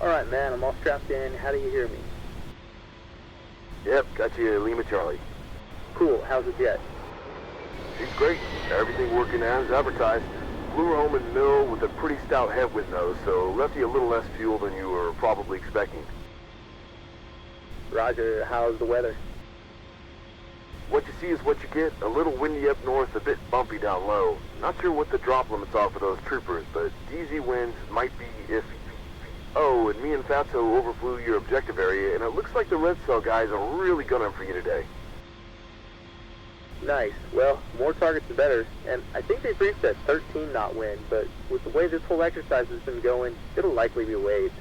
Alright, man, I'm all strapped in. How do you hear me? Yep, got you Lima Charlie. Cool, how's the jet? She's great. Everything working as advertised. Flew her home in the middle with a pretty stout headwind nose, so left you a little less fuel than you were probably expecting. Roger, how's the weather? What you see is what you get. A little windy up north, a bit bumpy down low. Not sure what the drop limits are for those troopers, but DZ winds might be iffy. Oh, and me and Fatso overflew your objective area, and it looks like the Red Cell guys are really gunning for you today. Nice. Well, more targets the better, and I think they've reached that 13-knot wind, but with the way this whole exercise has been going, it'll likely be waves.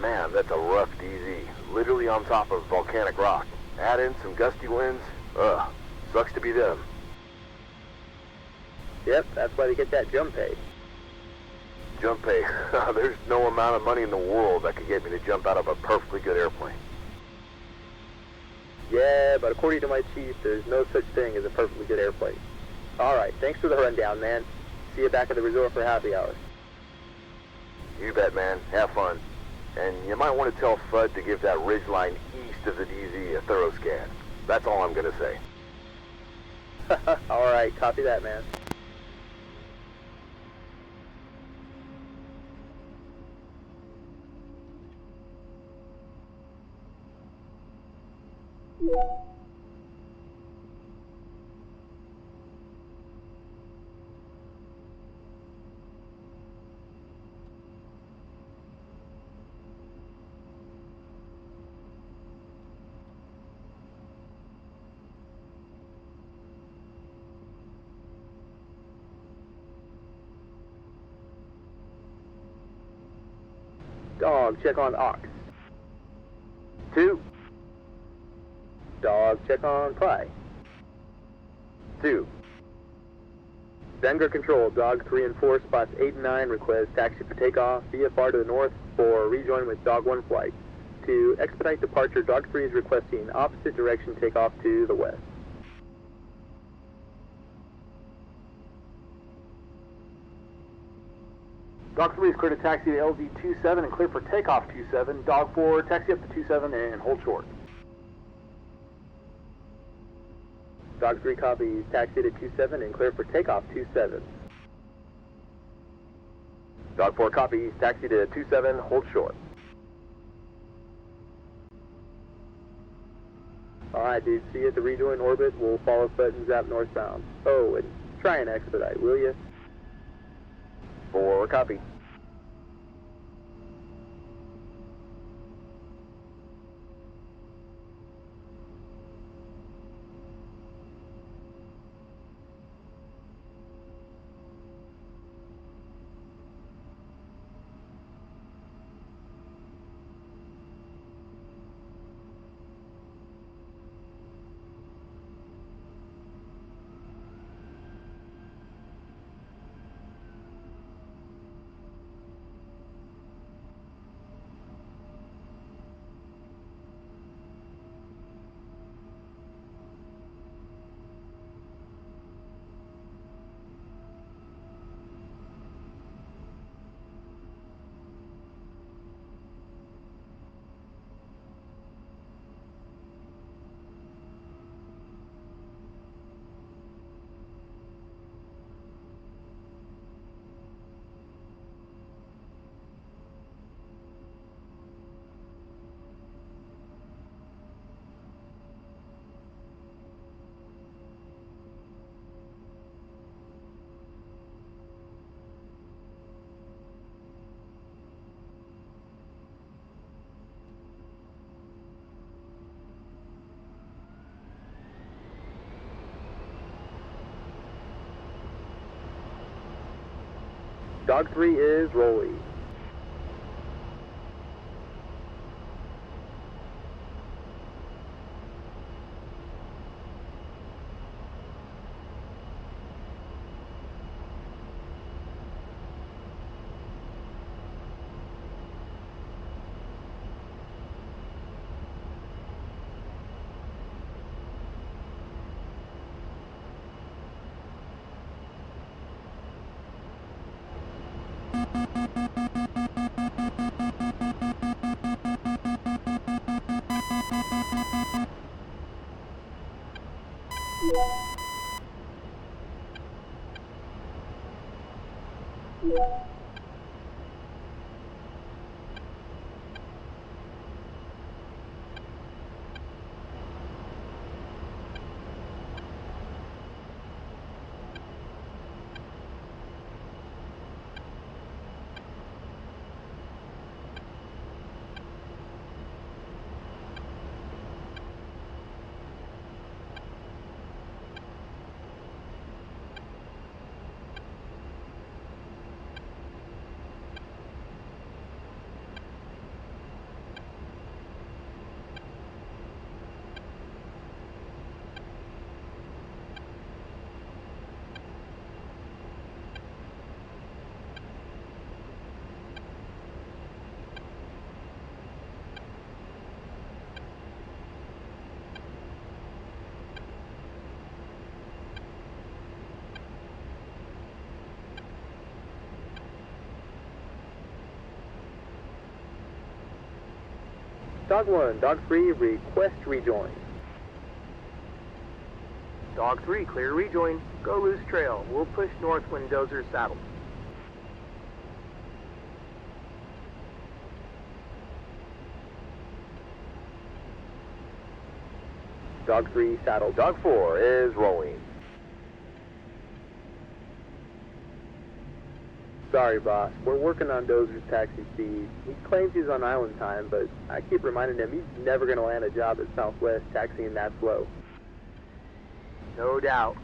Man, that's a rough DZ. Literally on top of volcanic rock. Add in some gusty winds. Ugh, sucks to be them. Yep, that's why they get that jump pay. Jump pay. There's no amount of money in the world that could get me to jump out of a perfectly good airplane. Yeah, but according to my chief, there's no such thing as a perfectly good airplane. Alright, thanks for the rundown, man. See you back at the resort for happy hour. You bet, man. Have fun. And you might want to tell Fudd to give that ridgeline east of the DZ a thorough scan. That's all I'm going to say. Alright, copy that, man. Dog, check on Ox. 2. Dog, check on Pry. 2. Denver Control, Dog 3 and 4, spots 8 and 9, request taxi for takeoff, VFR to the north for rejoin with Dog 1 flight. To expedite departure, Dog 3 is requesting opposite direction takeoff to the west. Dog 3 is clear to taxi to LZ-27 and clear for takeoff 27. Dog 4, taxi up to 27 and hold short. Dog 3 copies, taxi to 27 and clear for takeoff 27. Dog 4 copies. Taxi to 27. Hold short. Alright, dude, see you at the rejoin orbit. We'll follow Fudd and zap northbound. Oh, and try and expedite, will ya? 4 copy. Dog 3 is rolling. Dog 1, Dog 3, request rejoin. Dog 3, clear rejoin. Go loose trail. We'll push north when Dozer's saddled. Dog 3, saddled. Dog 4 is rolling. Sorry, boss. We're working on Dozer's taxi speed. He claims he's on island time, but I keep reminding him he's never going to land a job at Southwest taxiing that slow. No doubt.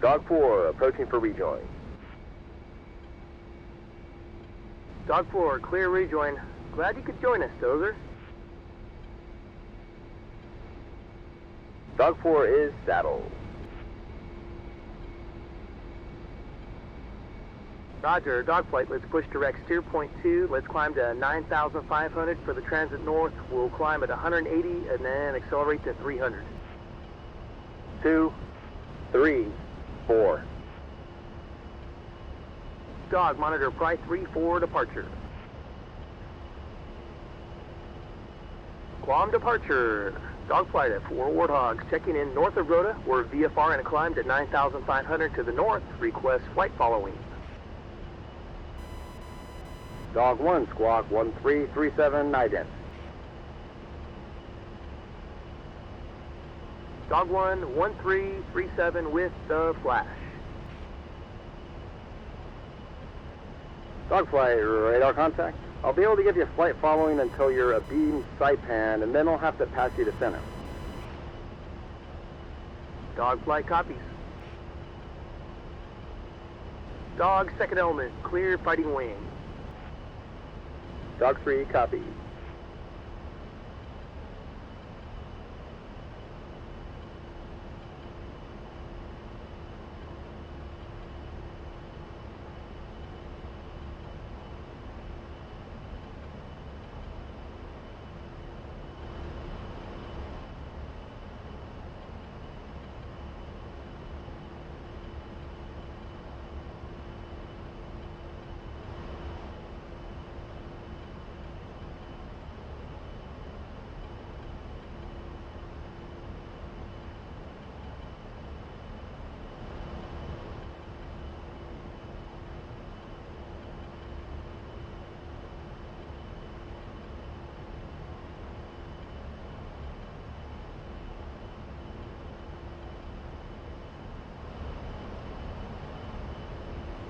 Dog 4 approaching for rejoin. Dog 4, clear rejoin. Glad you could join us, Dozer. Dog 4 is saddled. Roger, dog flight, let's push direct steer point 2. Let's climb to 9,500 for the transit north. We'll climb at 180 and then accelerate to 300. 2, 3, 4. Dog, monitor Pry 3 for departure. Guam departure. Dog flight at 4 Warthogs, checking in north of Rota. We're VFR and climbed at 9,500 to the north. Request flight following. Dog 1, squawk 1337, ident. Dog 1, 1337 with the flash. Dog flight, radar contact. I'll be able to give you flight following until you're a beam saipan, and then I'll have to pass you to center. Dog flight copies. Dog second element, clear fighting wing. Dog 3, copy.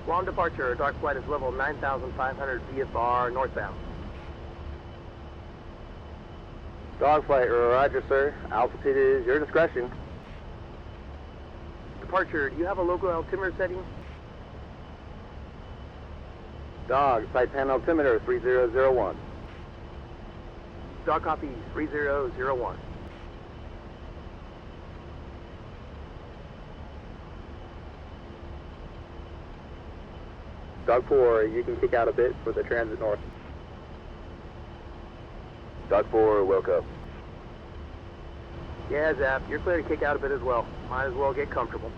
While on departure, dark flight is level 9,500 VFR northbound. Dogflight, roger, sir. Altitude is your discretion. Departure, do you have a local altimeter setting? Dog, site pan altimeter 3001. Dog copy 3001. Dog 4, you can kick out a bit for the transit north. Dog 4, Wilco. Yeah, Zap, you're clear to kick out a bit as well. Might as well get comfortable.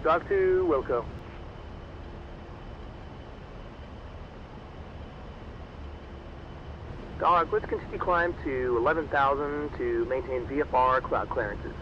Dog 2, Wilco. Dog, let's continue climb to 11,000 to maintain VFR cloud clearances.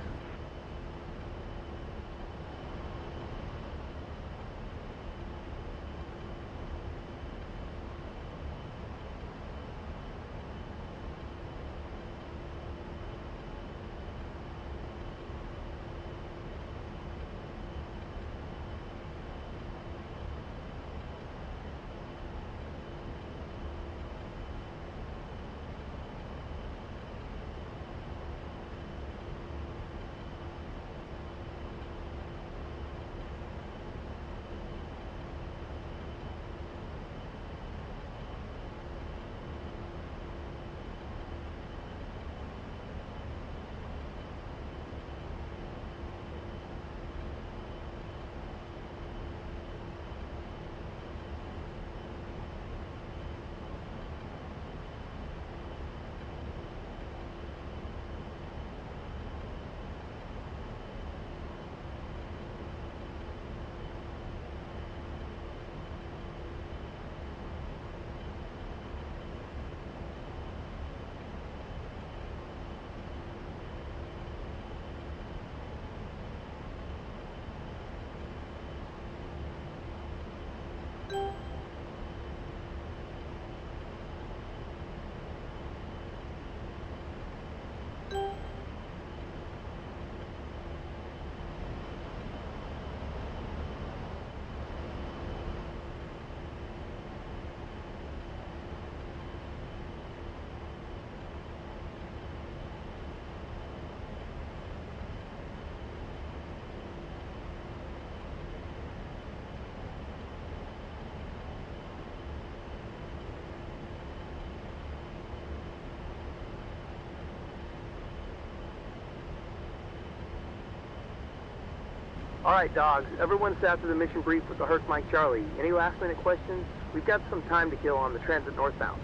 All right, dogs. Everyone sat after the mission brief with the Herc Mike Charlie. Any last-minute questions? We've got some time to kill on the transit northbound.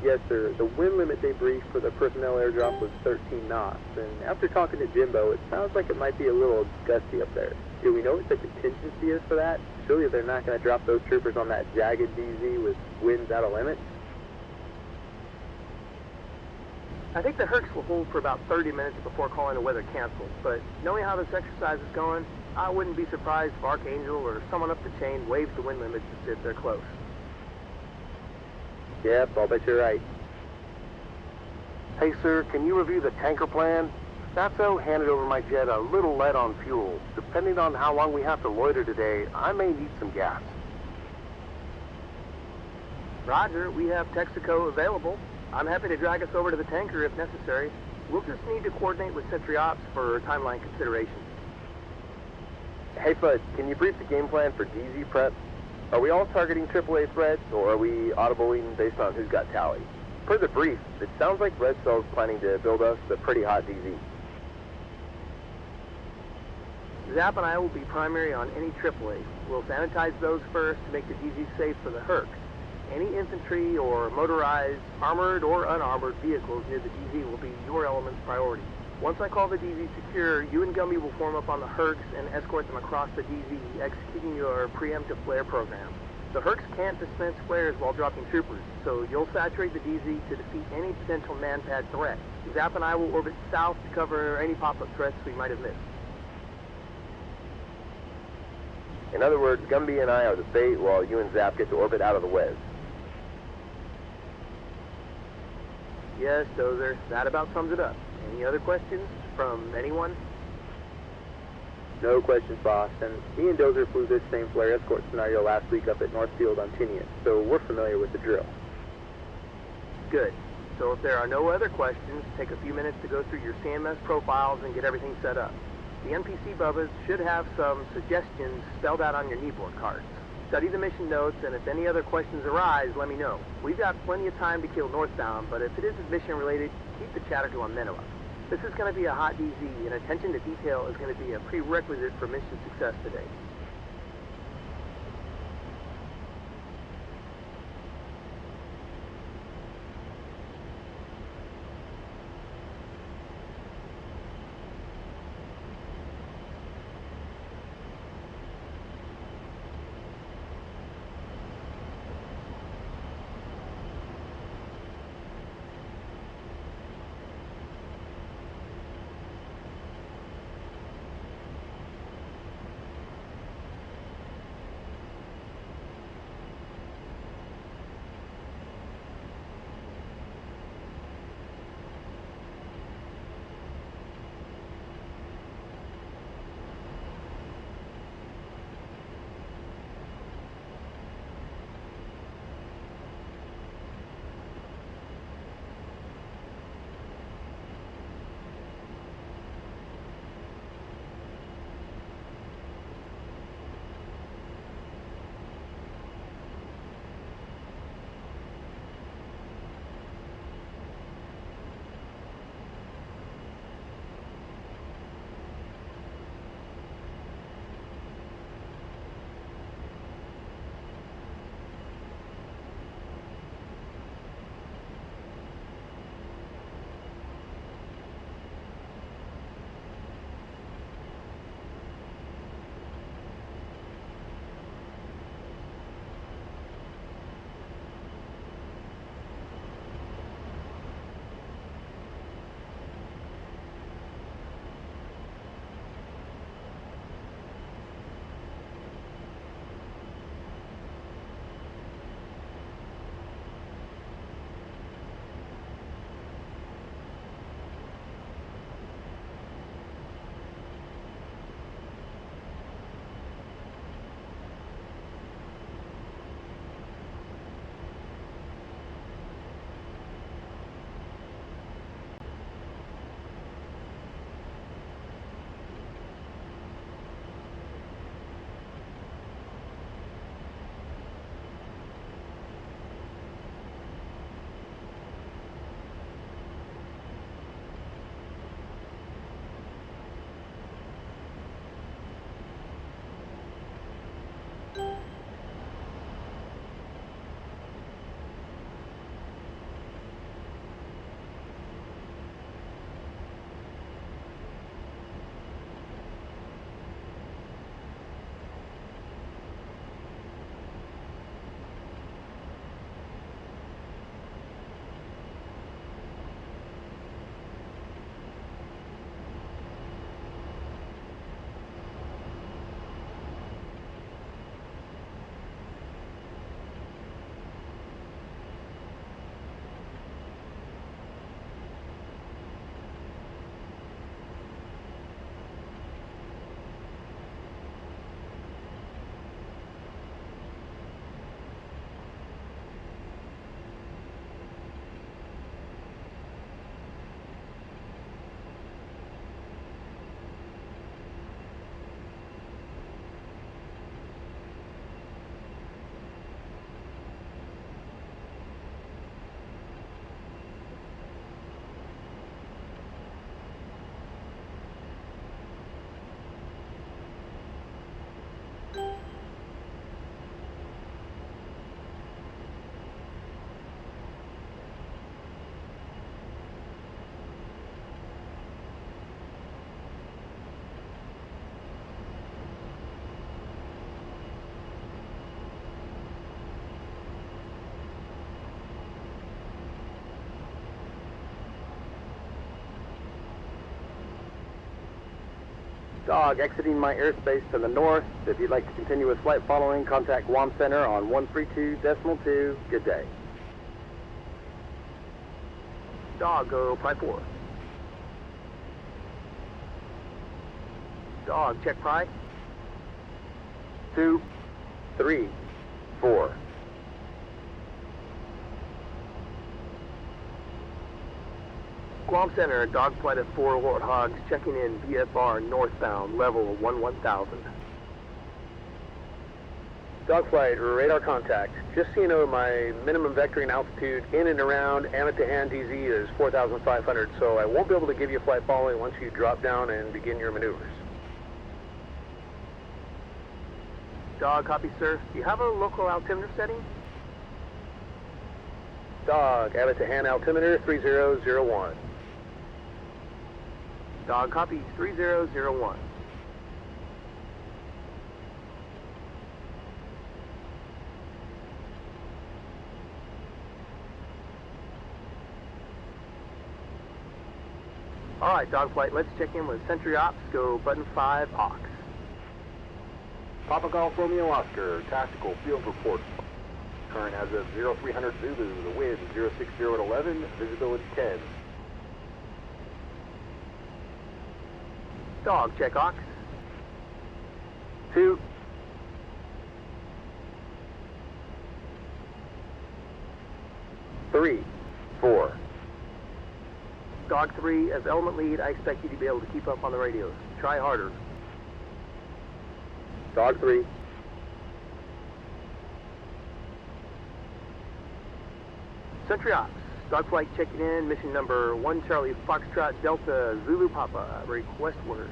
Yes, sir. The wind limit they briefed for the personnel airdrop was 13 knots, and after talking to Jimbo, it sounds like it might be a little gusty up there. Do we know what the contingency is for that? Surely they're not going to drop those troopers on that jagged DZ with winds out of limit? I think the Hercs will hold for about 30 minutes before calling the weather canceled, but knowing how this exercise is going, I wouldn't be surprised if Archangel or someone up the chain waves the wind limits to see if they're close. Yep, I'll bet you're right. Hey, sir, can you review the tanker plan? Satso handed over my jet a little lead on fuel. Depending on how long we have to loiter today, I may need some gas. Roger, we have Texaco available. I'm happy to drag us over to the tanker if necessary. We'll just need to coordinate with Sentry Ops for timeline considerations. Hey, Fud, can you brief the game plan for DZ prep? Are we all targeting AAA threats, or are we audibling based on who's got tally? Per the brief, it sounds like Red Cell's planning to build us a pretty hot DZ. Zap and I will be primary on any AAA. We'll sanitize those first to make the DZ safe for the Herc. Any infantry or motorized, armored or unarmored vehicles near the DZ will be your element's priority. Once I call the DZ secure, you and Gumby will form up on the Hercs and escort them across the DZ, executing your preemptive flare program. The Hercs can't dispense flares while dropping troopers, so you'll saturate the DZ to defeat any potential man-pad threat. Zap and I will orbit south to cover any pop-up threats we might have missed. In other words, Gumby and I are the bait while you and Zap get to orbit out of the Wes. Yes, Dozer, that about sums it up. Any other questions from anyone? No questions, boss. And me and Dozer flew this same flare escort scenario last week up at Northfield on Tinian, so we're familiar with the drill. Good. So if there are no other questions, take a few minutes to go through your CMS profiles and get everything set up. The NPC Bubbas should have some suggestions spelled out on your kneeboard cards. Study the mission notes, and if any other questions arise, let me know. We've got plenty of time to kill northbound, but if it isn't mission-related, keep the chatter to a minimum. This is going to be a hot DZ, and attention to detail is going to be a prerequisite for mission success today. Dog, exiting my airspace to the north. If you'd like to continue with flight following, contact Guam Center on 132.2. Good day. Dog, go Pi 4. Dog, check Pry. 2, 3, 4. Guam Center, dog flight of 4 Warthogs, checking in VFR northbound, level 1000. Dogflight, radar contact. Just so you know, my minimum vectoring altitude in and around Amatahan DZ is 4,500, so I won't be able to give you flight following once you drop down and begin your maneuvers. Dog, copy, sir. Do you have a local altimeter setting? Dog, Amatahan altimeter 3001. Dog, copy, 3001. All right, Dogflight, let's check in with Sentry Ops. Go button 5, aux. Papa Golf Romeo Oscar, tactical field report. Current as of 0300 Zulu, the wind 060 at 11, visibility 10. Dog, check aux. 2, 3, 4. Dog 3, as element lead, I expect you to be able to keep up on the radios. Try harder. Dog 3. Sentry Ops, Dogflight checking in, mission number 1 Charlie Foxtrot Delta Zulu Papa, request word.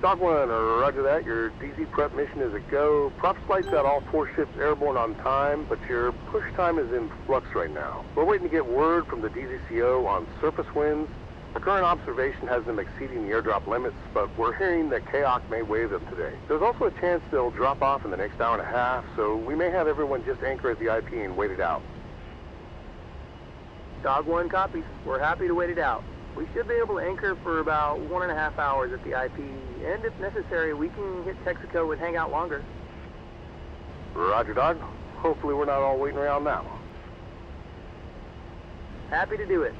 Dog 1, roger that. Your DZ prep mission is a go. Props flight's got all 4 ships airborne on time, but your push time is in flux right now. We're waiting to get word from the DZCO on surface winds. The current observation has them exceeding the airdrop limits, but we're hearing that KAOC may waive them today. There's also a chance they'll drop off in the next hour and a half, so we may have everyone just anchor at the IP and wait it out. Dog 1 copies. We're happy to wait it out. We should be able to anchor for about 1.5 hours at the IP, and if necessary, we can hit Texaco and hang out longer. Roger, Dog. Hopefully we're not all waiting around now. Happy to do it.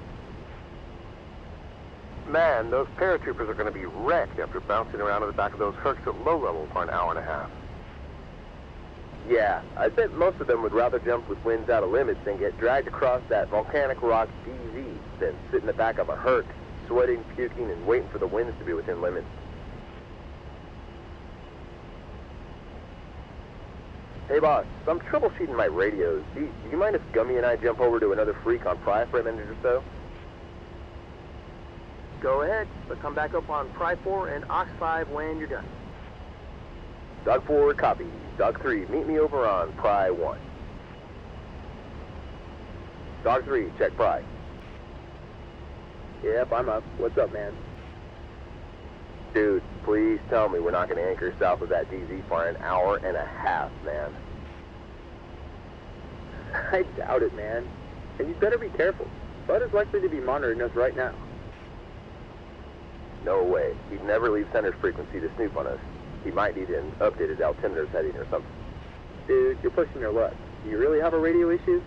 Man, those paratroopers are going to be wrecked after bouncing around in the back of those Hercs at low level for an hour and a half. Yeah, I bet most of them would rather jump with winds out of limits than get dragged across that volcanic rock DZ than sit in the back of a Herc, sweating, puking, and waiting for the winds to be within limits. Hey boss, so I'm troubleshooting my radios. Do you mind if Gummy and I jump over to another freak on Pry for a minute or so? Go ahead, but come back up on Pry 4 and Aux 5 when you're done. Dog 4, copy. Dog 3, meet me over on Pry 1. Dog 3, check Pry. Yep, I'm up. What's up, man? Dude, please tell me we're not going to anchor south of that DZ for an hour and a half, man. I doubt it, man. And you better be careful. Bud is likely to be monitoring us right now. No way. He'd never leave center's frequency to snoop on us. He might need an updated altimeter setting or something. Dude, you're pushing your luck. Do you really have a radio issue?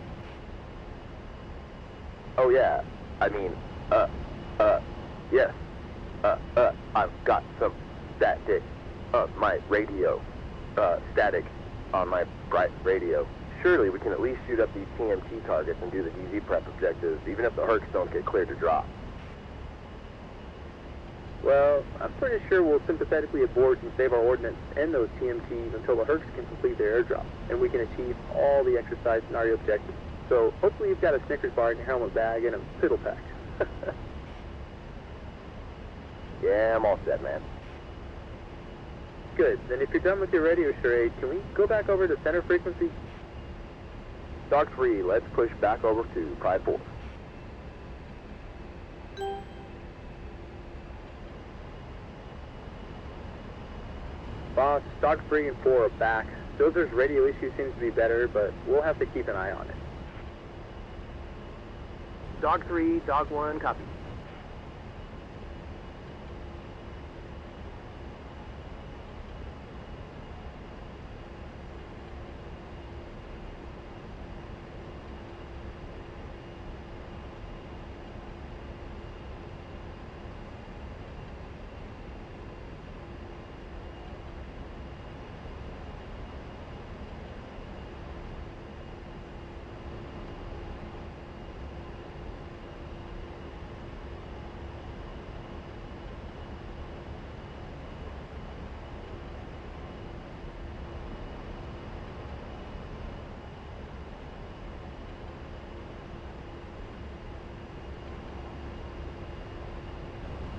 Oh, yeah. I mean, yes. I've got some static, my radio, static on my bright radio. Surely we can at least shoot up these TMT targets and do the DZ prep objectives, even if the Hercs don't get cleared to drop. Well, I'm pretty sure we'll sympathetically abort and save our ordnance and those TMTs until the Hercs can complete their airdrop, and we can achieve all the exercise scenario objectives. So hopefully you've got a Snickers bar in your helmet bag and a fiddle pack. Yeah, I'm all set, man. Good. Then if you're done with your radio charade, can we go back over to center frequency? Dog 3, let's push back over to Pry 4. Boss, Dog 3 and 4 are back. Dozer's radio issue seems to be better, but we'll have to keep an eye on it. Dog 3, Dog 1, copy.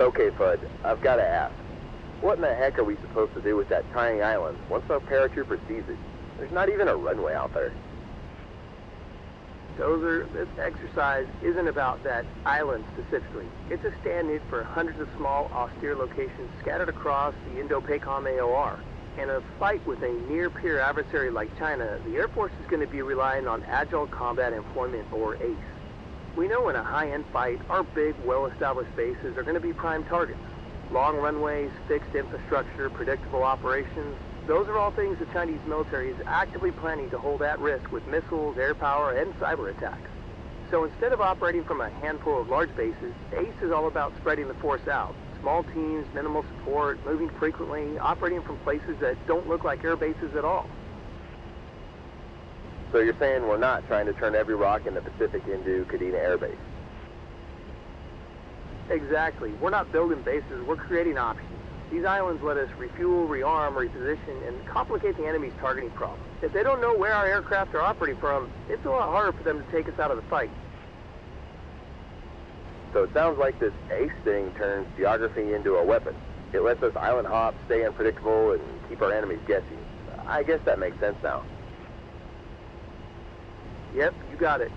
Okay, Fudd, I've got to ask. What in the heck are we supposed to do with that tiny island once our paratrooper sees it? There's not even a runway out there. This exercise isn't about that island specifically. It's a stand-in for hundreds of small, austere locations scattered across the Indo-PACOM AOR. In a fight with a near-peer adversary like China, the Air Force is going to be relying on Agile Combat Employment, or ACE. We know in a high-end fight, our big, well-established bases are going to be prime targets. Long runways, fixed infrastructure, predictable operations, those are all things the Chinese military is actively planning to hold at risk with missiles, air power, and cyber attacks. So instead of operating from a handful of large bases, ACE is all about spreading the force out. Small teams, minimal support, moving frequently, operating from places that don't look like air bases at all. So you're saying we're not trying to turn every rock in the Pacific into Kadena Air Base? Exactly. We're not building bases, we're creating options. These islands let us refuel, rearm, reposition, and complicate the enemy's targeting problem. If they don't know where our aircraft are operating from, it's a lot harder for them to take us out of the fight. So it sounds like this ACE thing turns geography into a weapon. It lets us island hop, stay unpredictable, and keep our enemies guessing. I guess that makes sense now. Yep, you got it.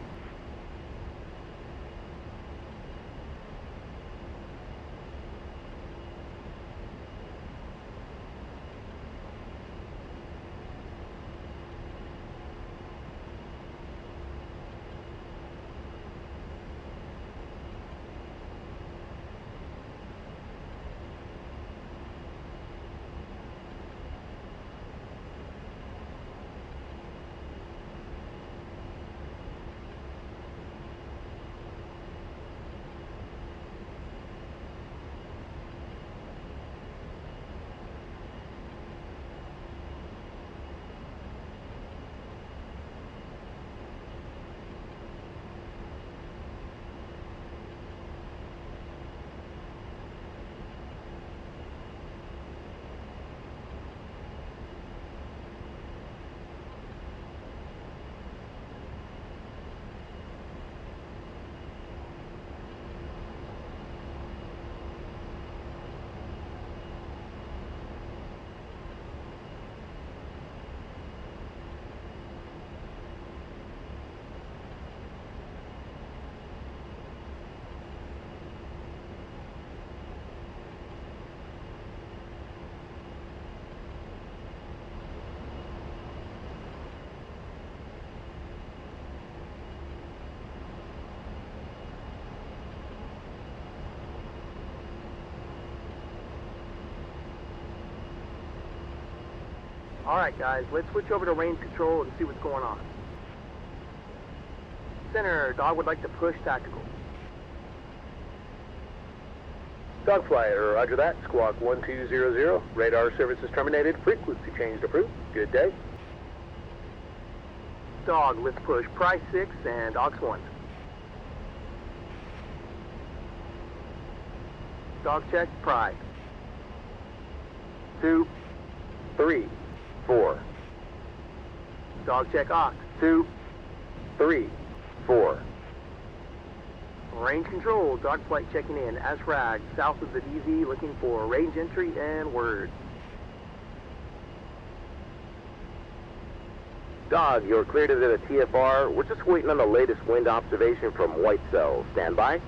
All right, guys, let's switch over to range control and see what's going on. Center, Dog would like to push tactical. Dogfly, roger that. Squawk 1200. Radar service is terminated. Frequency change approved. Good day. Dog, let's push Price 6 and Aux 1. Dog check, Pride. 2, 3, 4. Dog check, Ox. 2, 3, 4. Range control, dog flight checking in, ASRAG, south of the DZ, looking for range entry and word. Dog, you're cleared to the TFR. We're just waiting on the latest wind observation from White Cell. Stand by.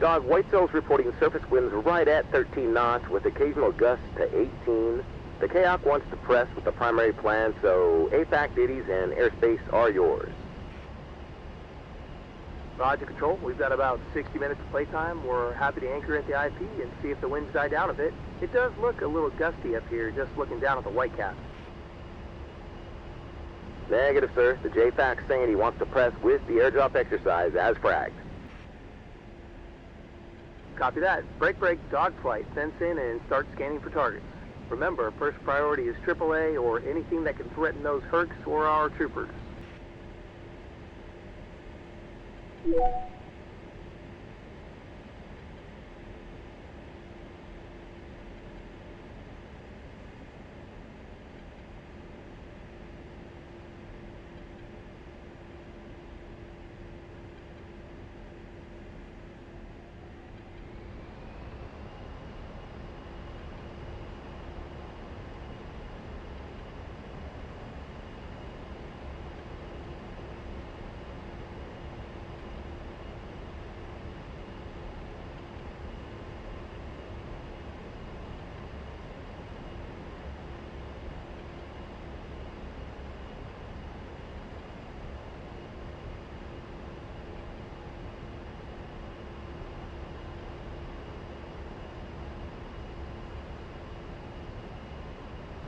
Dog, White Cell's reporting surface winds right at 13 knots with occasional gusts to 18. The KAOC wants to press with the primary plan, so AFAC ditties and airspace are yours. Roger, Control. We've got about 60 minutes of playtime. We're happy to anchor at the IP and see if the winds die down a bit. It does look a little gusty up here, just looking down at the Whitecap. Negative, sir. The JFAC's saying he wants to press with the airdrop exercise as fragged. Copy that. Break, dog flight. Sense in and start scanning for targets. Remember, first priority is AAA or anything that can threaten those Hercs or our troopers.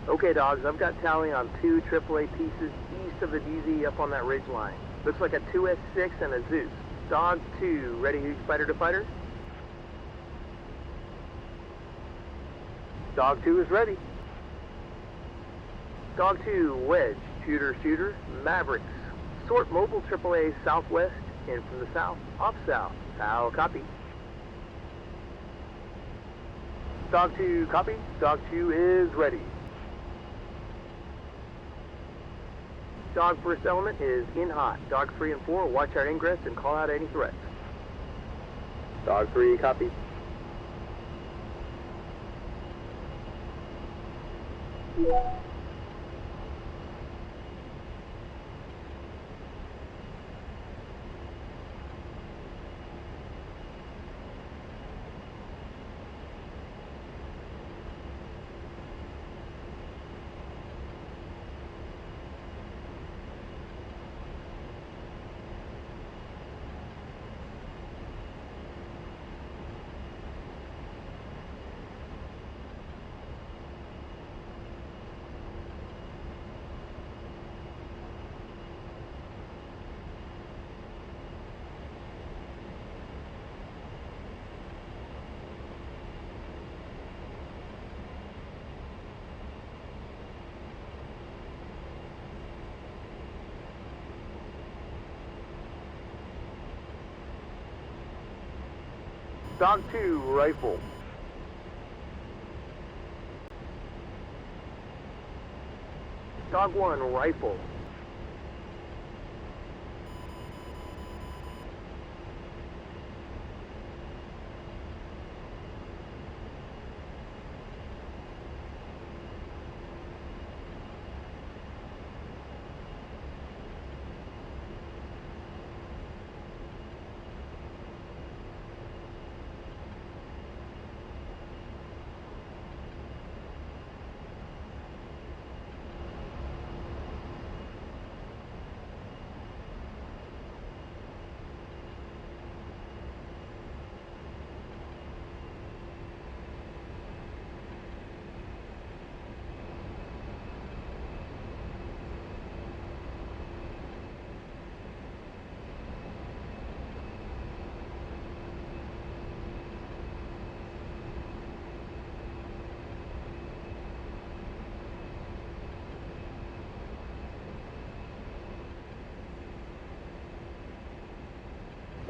Okay, dogs, I've got tally on 2 AAA pieces east of the DZ up on that ridge line. Looks like a 2S6 and a Zeus. Dog 2, ready fighter to fighter? Dog 2 is ready. Dog 2, wedge, shooter, Mavericks. Sort mobile AAA southwest, in from the south, off south. How copy? Dog 2, copy. Dog 2 is ready. Dog first element is in hot. Dog 3 and 4, watch our ingress and call out any threats. Dog 3, copy. Dog 2, rifle. Dog 1, rifle.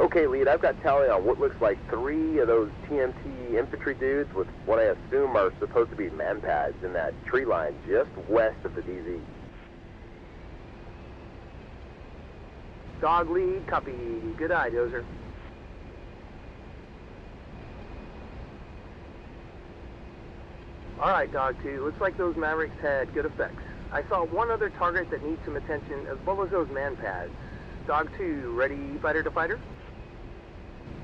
Okay, lead, I've got tally on what looks like 3 of those TMT infantry dudes with what I assume are supposed to be man pads in that tree line just west of the DZ. Dog lead, copy. Good eye, Dozer. Alright, Dog 2, looks like those Mavericks had good effects. I saw one other target that needs some attention, as well as those man pads. Dog 2, ready fighter to fighter?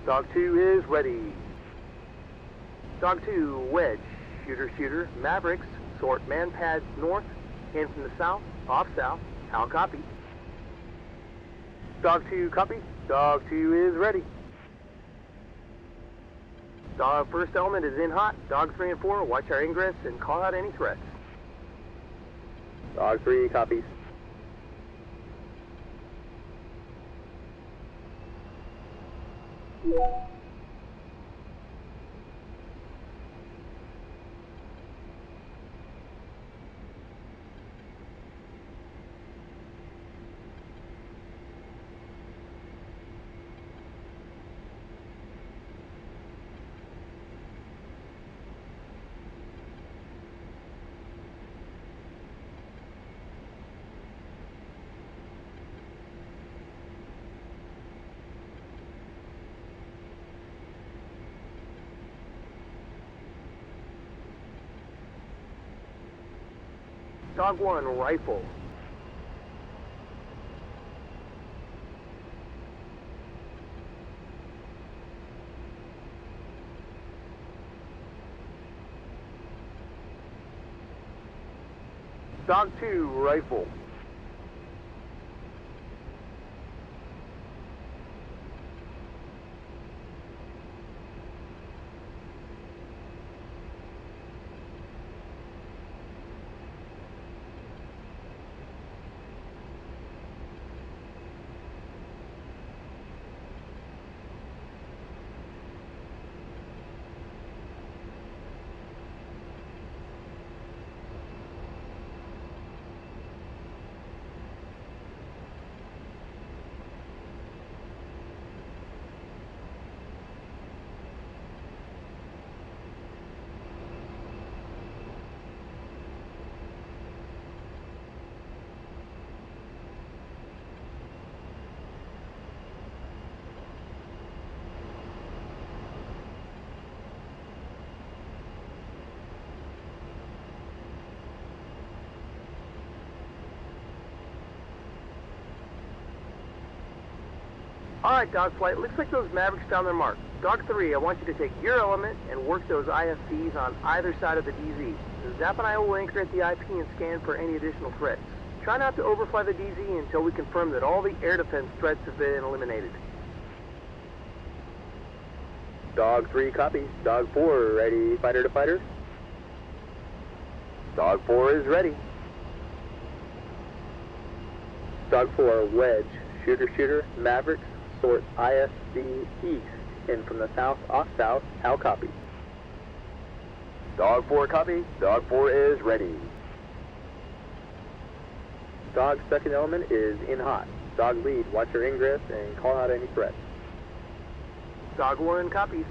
Dog 2 is ready. Dog 2, wedge, shooter, Mavericks, sort man pads north, in from the south, off south, how copy? Dog 2, copy. Dog 2 is ready. Dog first element is in hot. Dog 3 and 4, watch our ingress and call out any threats. Dog 3, copies. Dog 1, rifle. Dog 2, rifle. Alright, Dog Flight, looks like those Mavericks found their mark. Dog 3, I want you to take your element and work those IFCs on either side of the DZ. Zap and I will anchor at the IP and scan for any additional threats. Try not to overfly the DZ until we confirm that all the air defense threats have been eliminated. Dog 3 copies. Dog 4 ready, fighter to fighter. Dog 4 is ready. Dog 4, wedge, shooter, Mavericks, sort IFC east, in from the south off south, how copy? Dog 4 copy. Dog 4 is ready. Dog second element is in hot. Dog lead, watch your ingress and call out any threats. Dog 1 copies.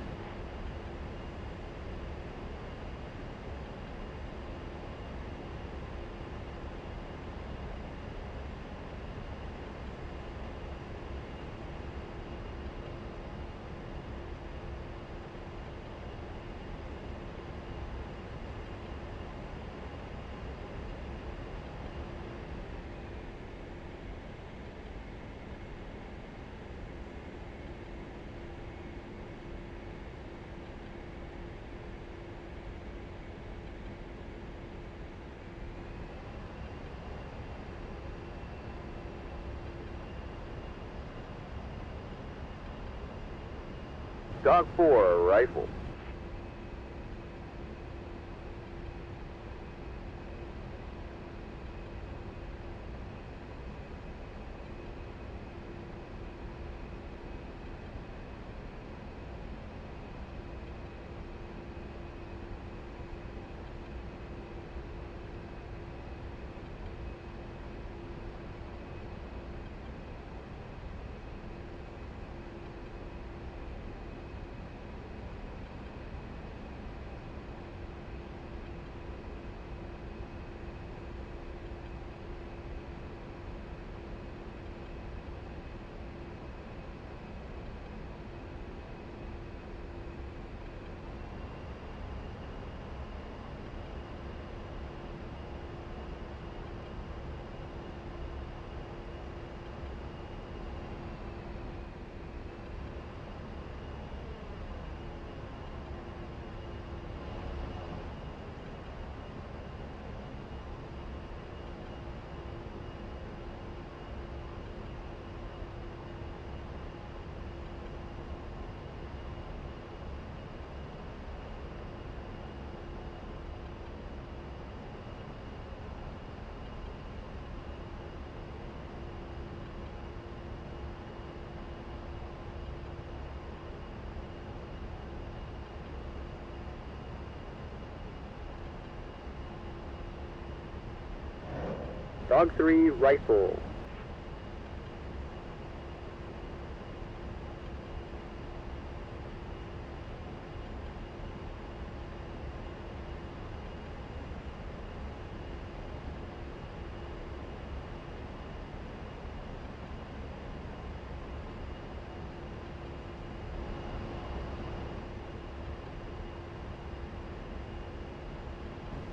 Dog 4 rifle. Dog 3 rifle.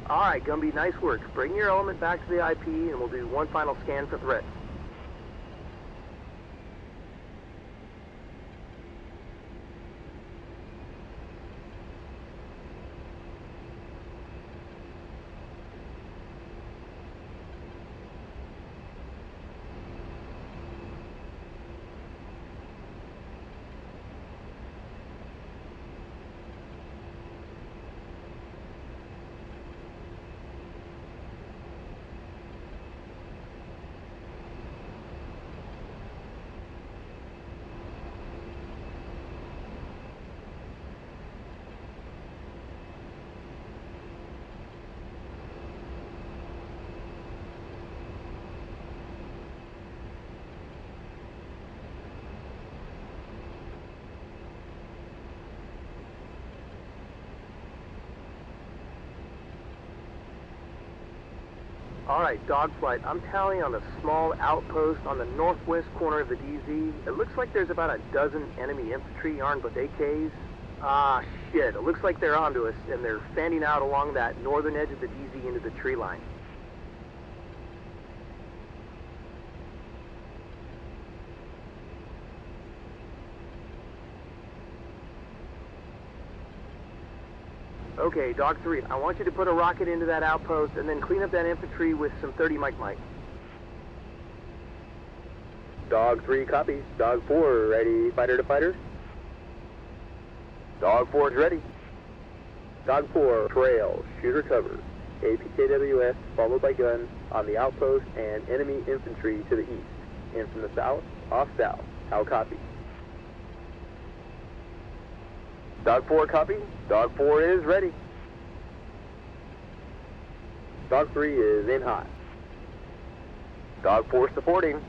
All right, Gumby, nice work. Bring your element back to the IP, and we'll do one final scan for threats. All right, Dogflight, I'm tallying on a small outpost on the northwest corner of the DZ. It looks like there's about a dozen enemy infantry armed with AKs. Ah, shit, it looks like they're onto us, and they're fanning out along that northern edge of the DZ into the tree line. Okay, Dog 3, I want you to put a rocket into that outpost and then clean up that infantry with some 30 Mike. Dog 3 copies. Dog 4 ready, fighter to fighter. Dog 4 is ready. Dog 4, trail, shooter cover. APKWS followed by guns on the outpost and enemy infantry to the east. In from the south, off south. How copy? Dog 4 copy. Dog 4 is ready. Dog 3 is in hot. Dog 4 supporting.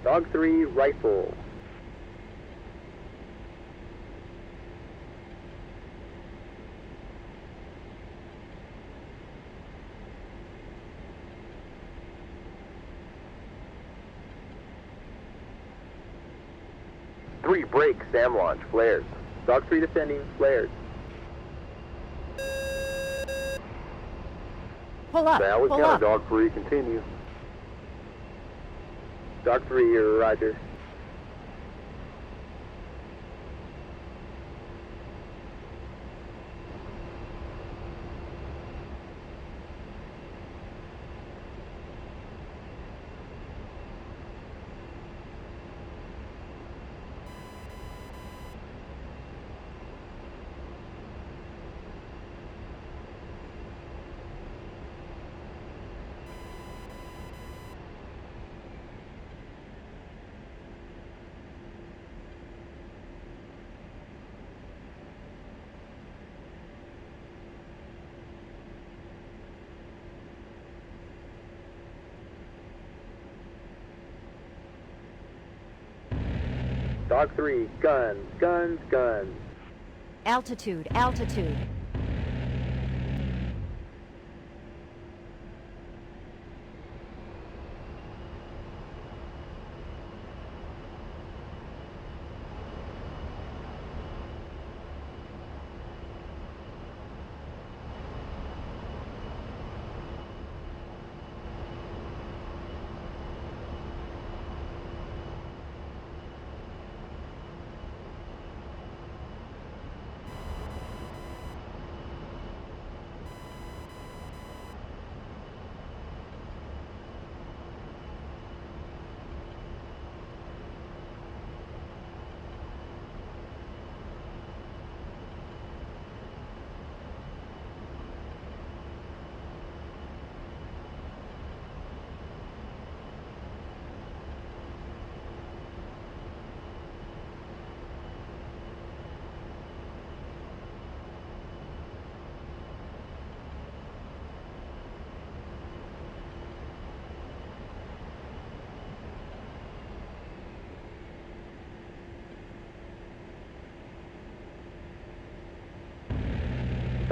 Dog 3, rifle. Three break, SAM launch, flares. Dog 3 descending, flares. Pull up, Valley pull Counter, up. Dog 3, continue. Dog 3, you're roger. Dog 3, guns, guns, guns. Altitude, altitude.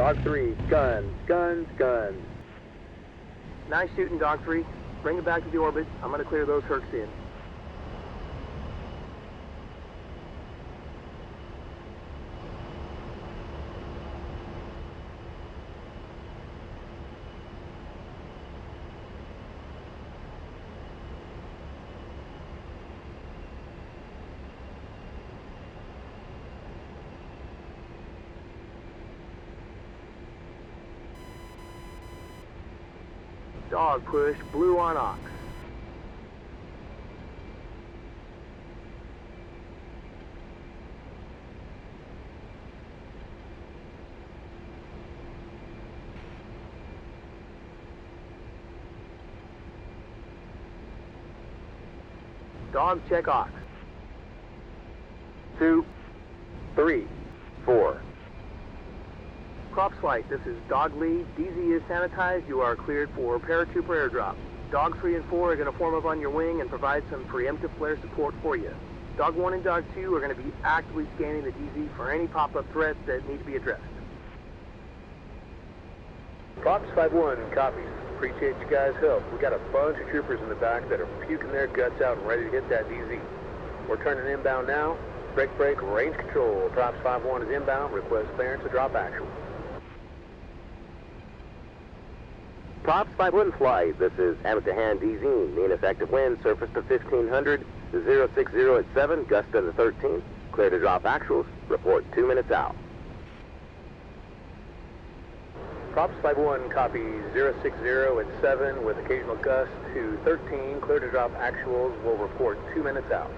Dog 3, guns, guns, guns. Nice shooting, Dog 3. Bring it back to the orbit. I'm going to clear those Hercs in. Dog push, blue on ox. Dog check ox. 2, 3, 4. Props flight, this is Dog Lead. DZ is sanitized. You are cleared for paratrooper airdrop. Dog 3 and 4 are going to form up on your wing and provide some preemptive flare support for you. Dog 1 and Dog 2 are going to be actively scanning the DZ for any pop-up threats that need to be addressed. Props 5-1, copies. Appreciate you guys' help. We got a bunch of troopers in the back that are puking their guts out and ready to hit that DZ. We're turning inbound now. Break, range control. Props 5-1 is inbound. Request clearance to drop actual. Props 5-1 flight. This is hand-to-hand DZ. Mean effective wind surface to 1500, 060 at 7, gust to the 13. Clear to drop actuals. Report 2 minutes out. Props 5-1, copy 060 at 7 with occasional gust to 13. Clear to drop actuals. Will report 2 minutes out.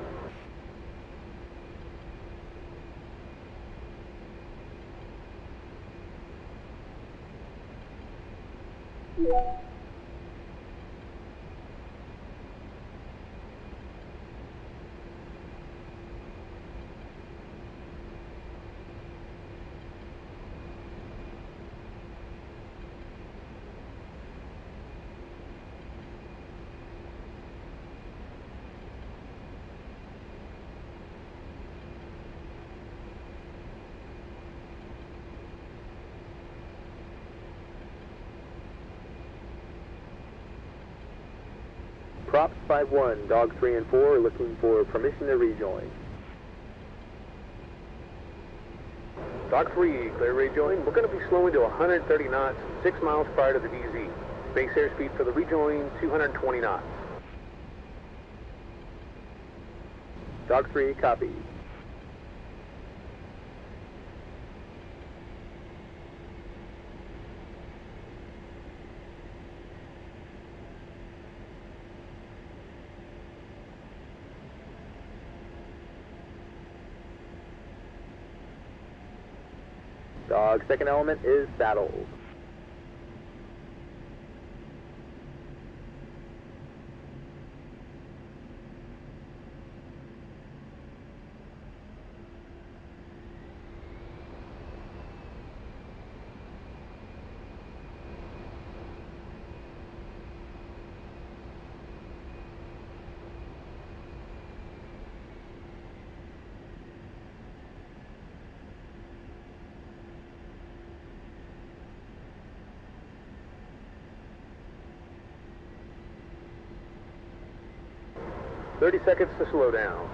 Props 5-1, Dog 3 and 4 are looking for permission to rejoin. Dog 3, clear rejoin. We're going to be slowing to 130 knots, 6 miles prior to the DZ. Base airspeed for the rejoin, 220 knots. Dog 3, copy. Dog, second element is saddled. Thirty seconds to slow down.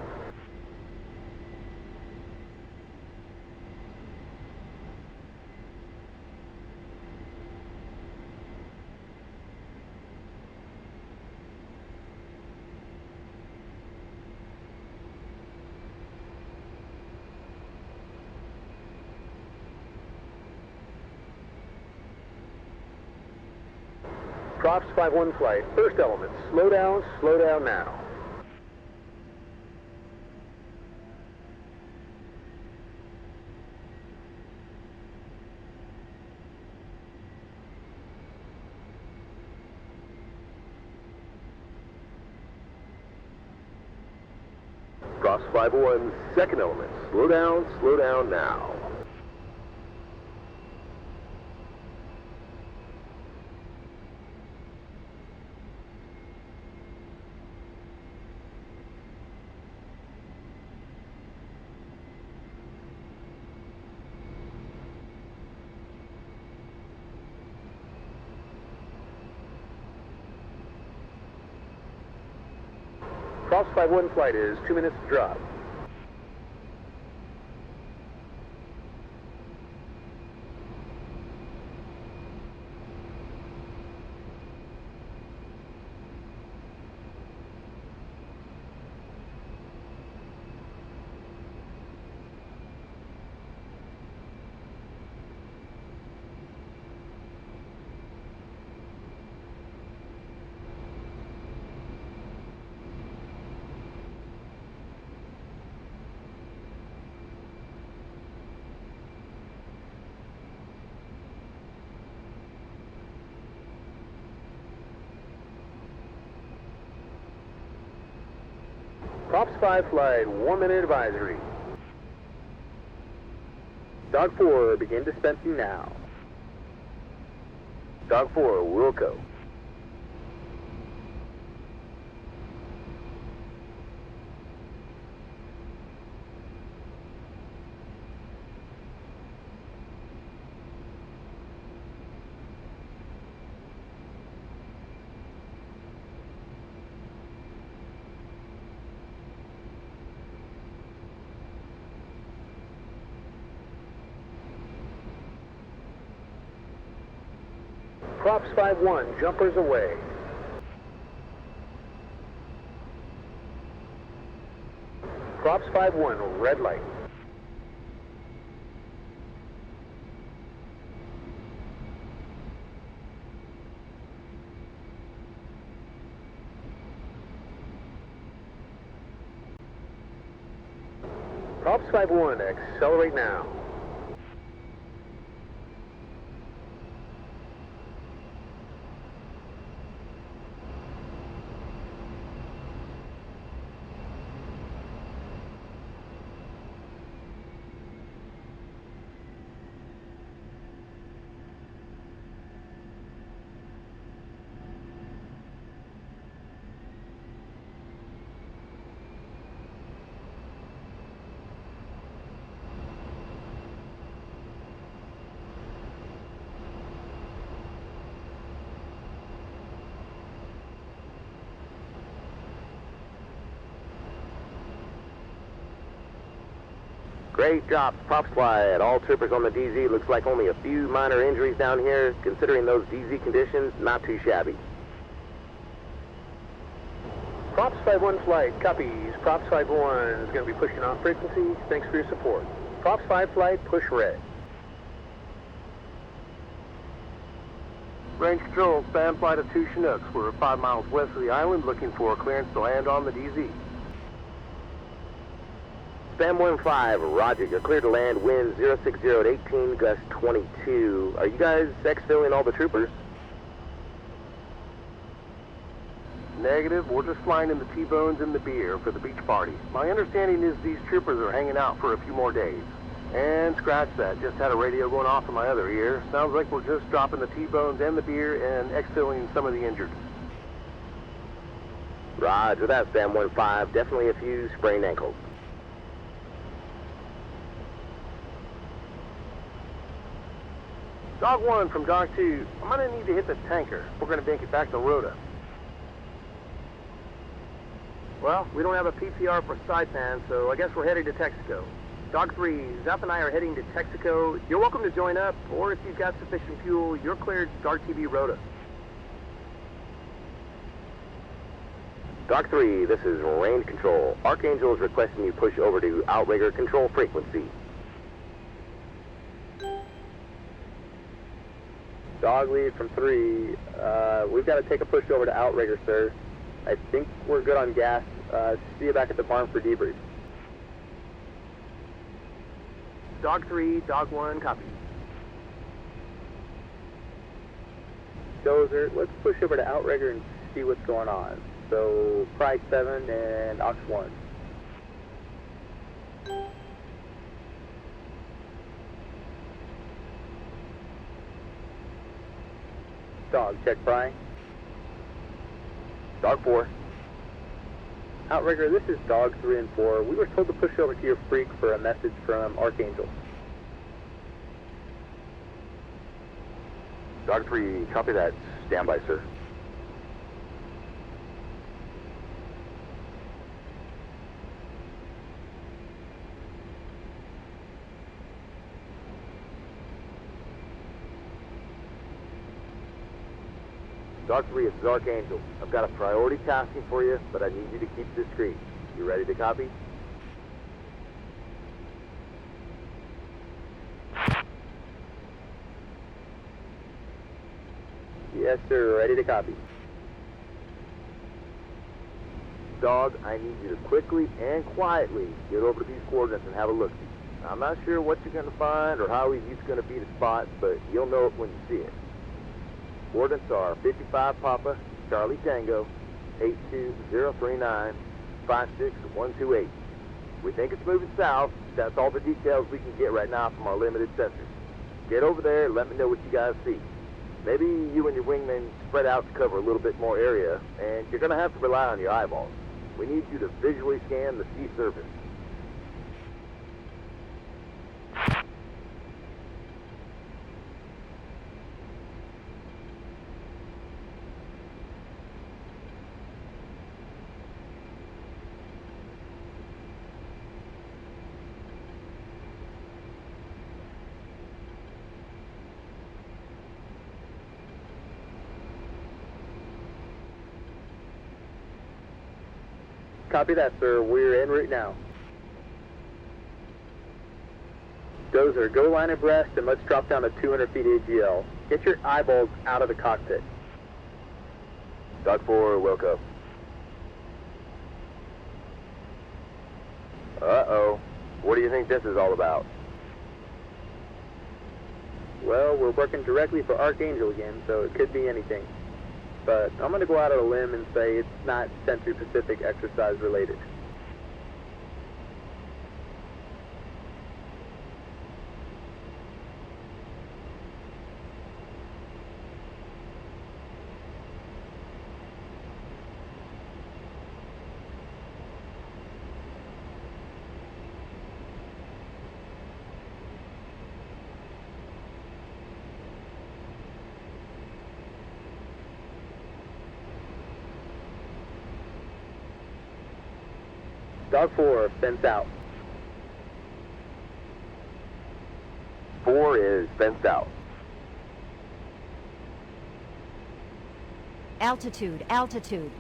Props 5-1 flight. First element, slow down now. Props 5-1, second element. Slow down now. Props 5-1 flight is 2 minutes to drop. Props 5 flight, 1 minute advisory. Dog 4, begin dispensing now. Dog 4, will go. Props 5-1, jumpers away. Props 5-1, red light. Props 5-1, accelerate now. Great job, props flight. All troopers on the DZ. Looks like only a few minor injuries down here. Considering those DZ conditions, not too shabby. Props 5-1 flight, copies. Props 5-1 is going to be pushing off frequency. Thanks for your support. Props 5 flight, push red. Range control, span flight of 2 Chinooks. We're 5 miles west of the island, looking for clearance to land on the DZ. Spam 1-5, roger. You're clear to land. Wind 060 at 18, gust 22. Are you guys exfilling all the troopers? Negative. We're just flying in the T-bones and the beer for the beach party. My understanding is these troopers are hanging out for a few more days. And scratch that. Just had a radio going off in my other ear. Sounds like we're just dropping the T-bones and the beer and exfilling some of the injured. Roger that, Spam 1-5. Definitely a few sprained ankles. Dog 1 from Dog 2, I'm going to need to hit the tanker. We're going to make it back to Rota. Well, we don't have a PCR for Saipan, so I guess we're heading to Texaco. Dog 3, Zap and I are heading to Texaco. You're welcome to join up, or if you've got sufficient fuel, you're cleared Dart TV Rota. Dog 3, this is range control. Archangel is requesting you push over to outrigger control frequency. Dog lead from 3. We've got to take a push over to outrigger, sir. I think we're good on gas. See you back at the barn for debrief. Dog 3, Dog 1, copy. Dozer, let's push over to outrigger and see what's going on. So, Pride 7 and Ox 1. Dog, check Pry. Dog 4. Outrigger, this is Dog 3 and 4. We were told to push over to your freak for a message from Archangel. Dog 3, copy that. Stand by, sir. Dog 3, this is Archangel. I've got a priority tasking for you, but I need you to keep it discreet. You ready to copy? Yes, sir. Ready to copy. Dog, I need you to quickly and quietly get over to these coordinates and have a look. I'm not sure what you're going to find or how easy it's going to be to spot, but you'll know it when you see it. Coordinates are 55 Papa, Charlie Tango, 82039, 56128. We think it's moving south. That's all the details we can get right now from our limited sensors. Get over there and let me know what you guys see. Maybe you and your wingmen spread out to cover a little bit more area, and you're going to have to rely on your eyeballs. We need you to visually scan the sea surface. Copy that, sir. We're en route now. Dozer, go line abreast and let's drop down to 200 feet AGL. Get your eyeballs out of the cockpit. Dog 4, Wilco. Uh-oh. What do you think this is all about? Well, we're working directly for Archangel again, so it could be anything. But I'm going to go out on a limb and say it's not Sentry Pacific exercise related. Dog 4, fence out. 4 is fence out. Altitude, altitude.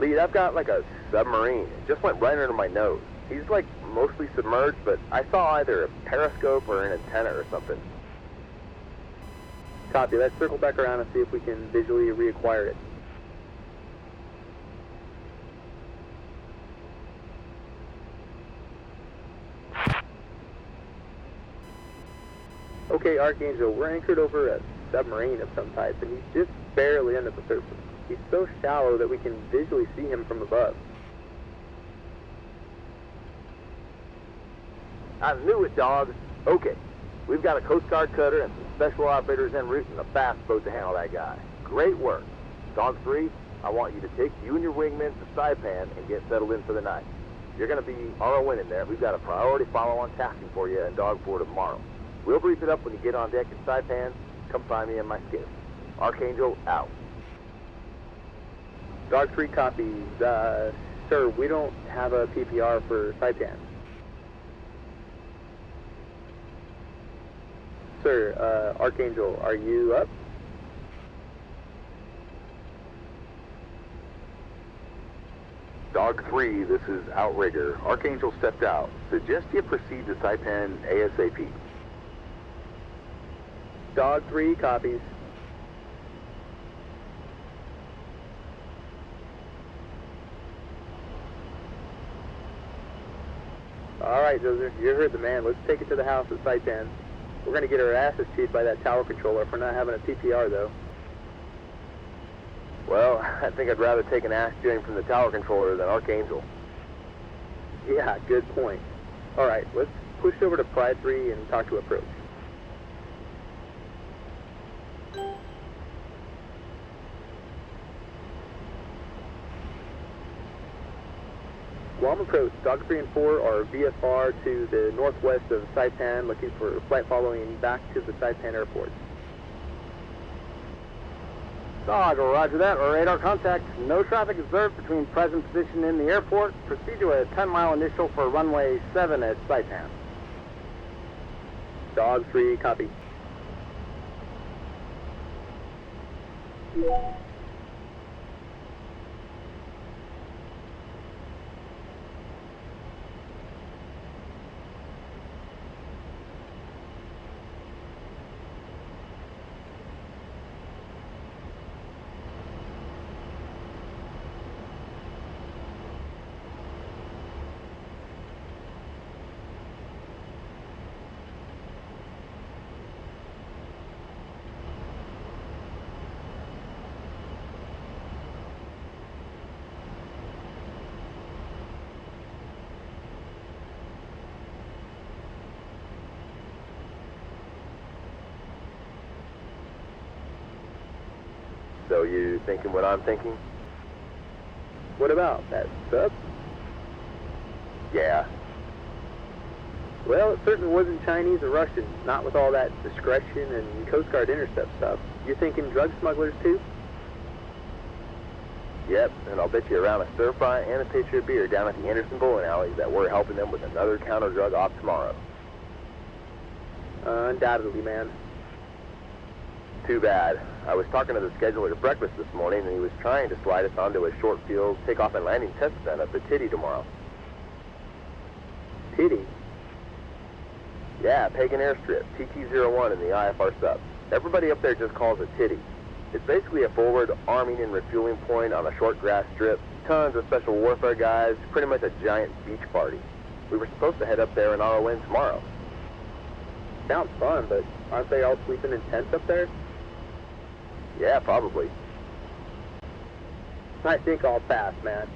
Lead, I've got like a submarine. It just went right under my nose. He's like mostly submerged, but I saw either a periscope or an antenna or something. Copy. Let's circle back around and see if we can visually reacquire it. Okay, Archangel, we're anchored over a submarine of some type, and he's just barely under the surface. He's so shallow that we can visually see him from above. I knew it, dog. Okay, we've got a Coast Guard cutter and some special operators en route and a fast boat to handle that guy. Great work. Dog 3, I want you to take you and your wingmen to Saipan and get settled in for the night. You're going to be RON in there. We've got a priority follow-on tasking for you and Dog 4 tomorrow. We'll brief it up when you get on deck in Saipan. Come find me in my skiff. Archangel, out. Dog 3 copies. Sir, we don't have a PPR for Saipan. Sir, Archangel, are you up? Dog 3, this is Outrigger. Archangel stepped out. Suggest you proceed to Saipan ASAP. Dog 3 copies. Alright, Dozer, you heard the man. Let's take it to the house at Saipan. We're going to get our asses chewed by that tower controller for not having a PPR, though. Well, I think I'd rather take an ass chewing from the tower controller than Archangel. Yeah, good point. Alright, let's push over to Pride 3 and talk to approach. Guam approach. Dog 3 and 4 are VFR to the northwest of Saipan, looking for flight following back to the Saipan airport. Dog, roger that. Or radar contact. No traffic observed between present position in the airport. Proceed to a 10-mile initial for runway 7 at Saipan. Dog 3, copy. So you thinking what I'm thinking? What about that sub? Yeah. Well, it certainly wasn't Chinese or Russian, not with all that discretion and Coast Guard intercept stuff. You thinking drug smugglers too? Yep, and I'll bet you around a stir fry and a pitcher of beer down at the Anderson bowling alley that we're helping them with another counter-drug op tomorrow. Undoubtedly, man. Too bad. I was talking to the scheduler at breakfast this morning, and he was trying to slide us onto a short field takeoff and landing test event up at Titty tomorrow. Titty? Yeah, Pagan Airstrip, TT-01 in the IFR sub. Everybody up there just calls it Titty. It's basically a forward arming and refueling point on a short grass strip. Tons of special warfare guys, pretty much a giant beach party. We were supposed to head up there in RON tomorrow. Sounds fun, but aren't they all sleeping in tents up there? Yeah, probably. I think I'll pass, man.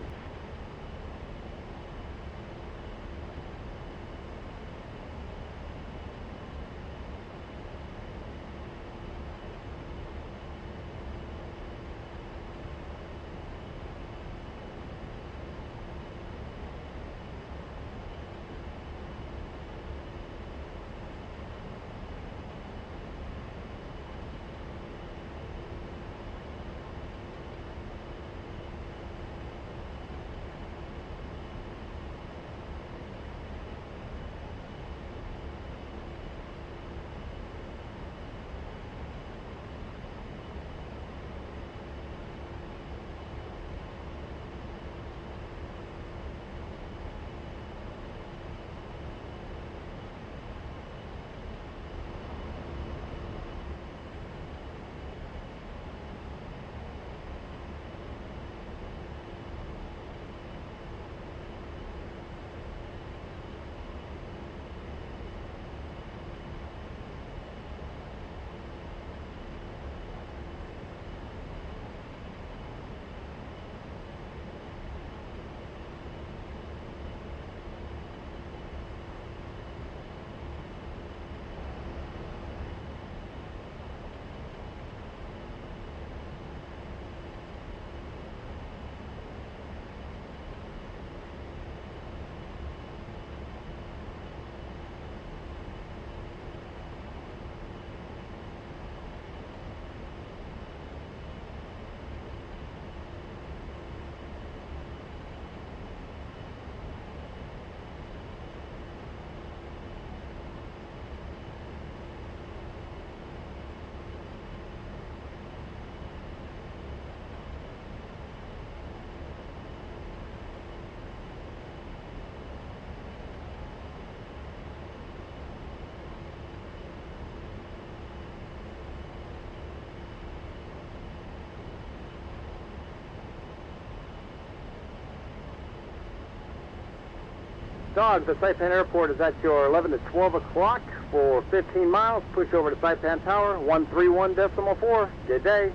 Dog, the Saipan Airport is at your 11 to 12 o'clock for 15 miles. Push over to Saipan Tower, 131.4. Good day.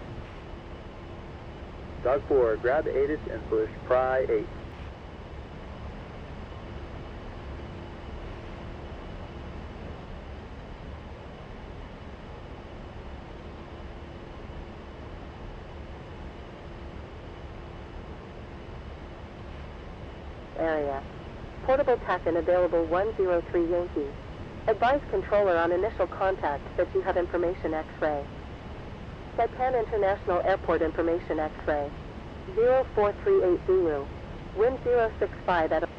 Dog 4, grab ATIS and push Pry 8. Area. Portable TACAN available 103 Yankee. Advise controller on initial contact that you have information X-ray. Saipan International Airport information X-ray. 0438 Zulu. Wind 065 at...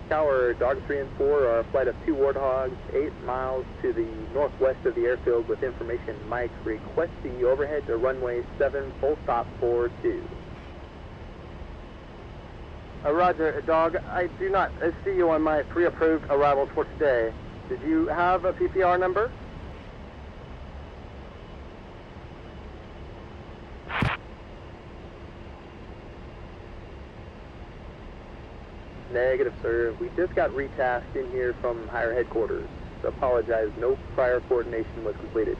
Tower, Dog 3 and 4 are a flight of 2 Warthogs, 8 miles to the northwest of the airfield with information Mike requesting overhead to runway 7 full stop 42. Roger, Dog. I do not see you on my pre-approved arrivals for today. Did you have a PPR number? Negative, sir. We just got retasked in here from higher headquarters. Apologize, no prior coordination was completed.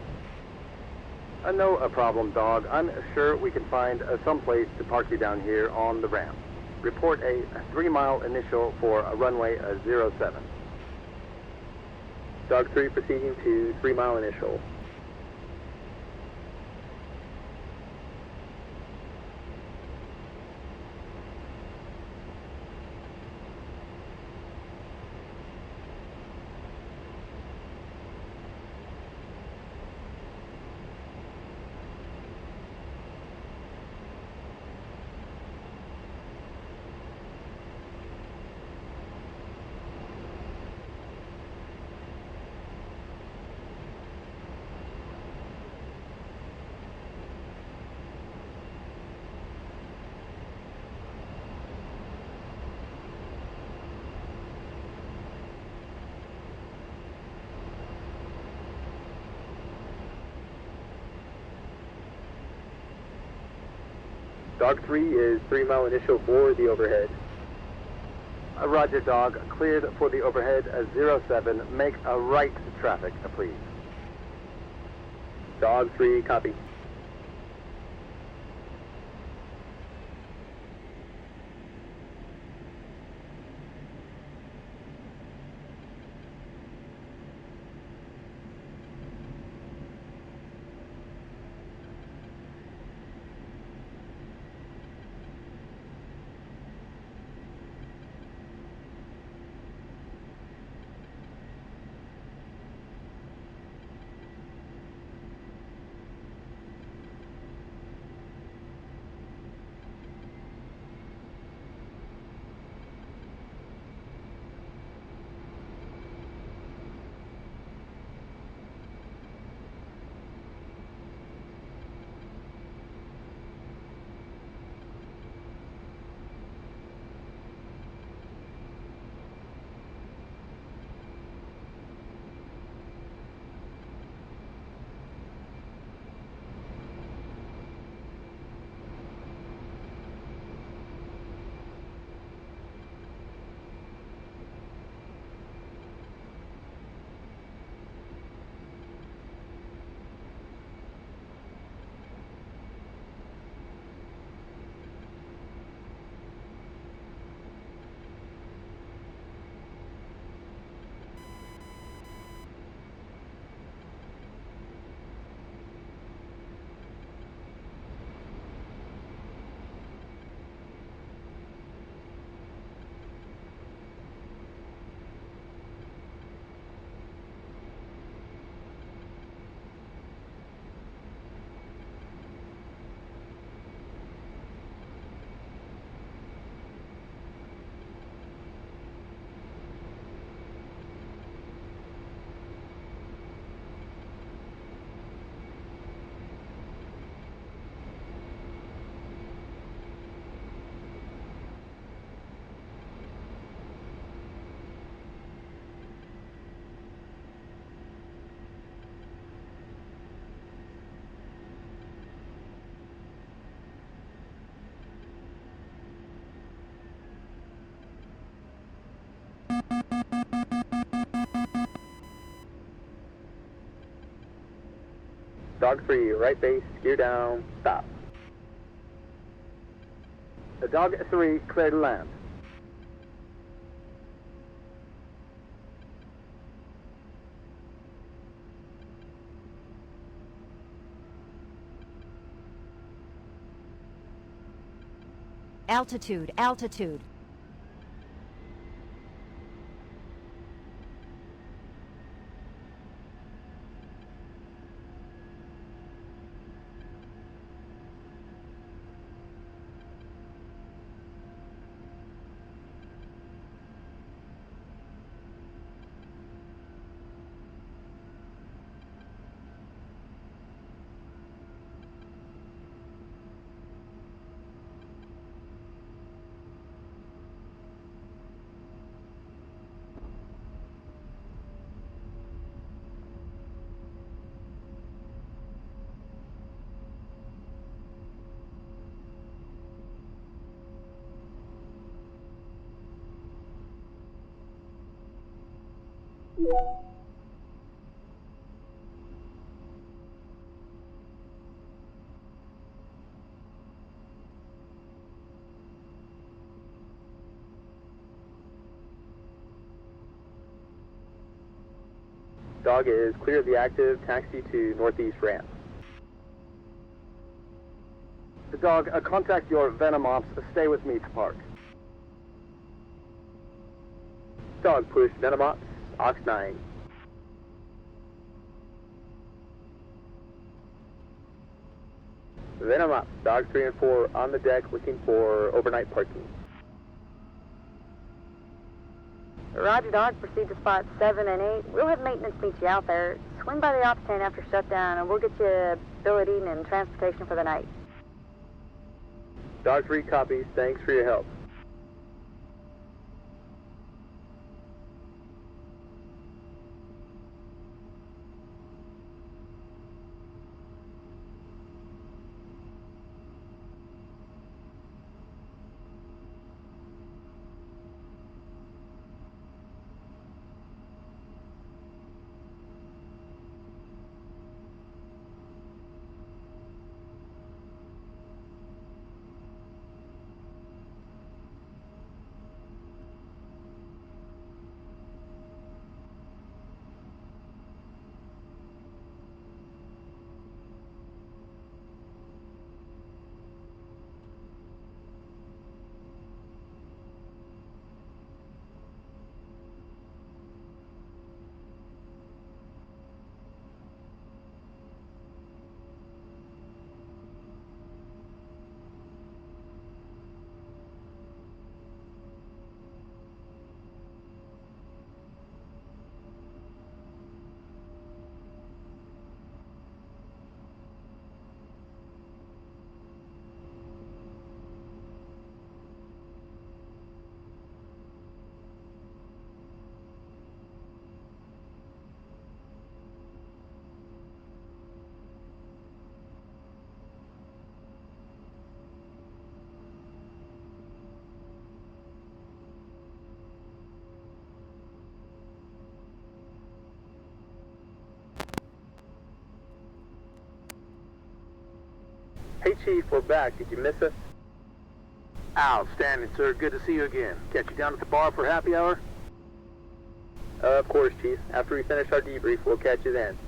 No problem, Dog. I'm sure we can find some place to park you down here on the ramp. Report a 3-mile initial for a runway 07. Dog 3 proceeding to 3-mile initial. Dog 3 is 3-mile initial for the overhead. Roger, Dog. Cleared for the overhead 07. Make a right traffic, please. Dog 3, copy. Dog 3, right base, gear down, stop. The Dog 3, clear to land. Altitude, altitude. Dog is clear of the active, taxi to northeast ramp. The Dog, contact your Venom ops, stay with me to park. Dog, push Venom Ops, Ox 9. Venom Ops, Dog 3 and 4 on the deck looking for overnight parking. Roger, Dog. Proceed to spot 7 and 8. We'll have maintenance meet you out there. Swing by the ops tent after shutdown, and we'll get you bill of eating and transportation for the night. Dog 3 copies. Thanks for your help. Hey Chief, we're back. Did you miss us? Outstanding, sir. Good to see you again. Catch you down at the bar for happy hour? Of course, Chief. After we finish our debrief, we'll catch you then.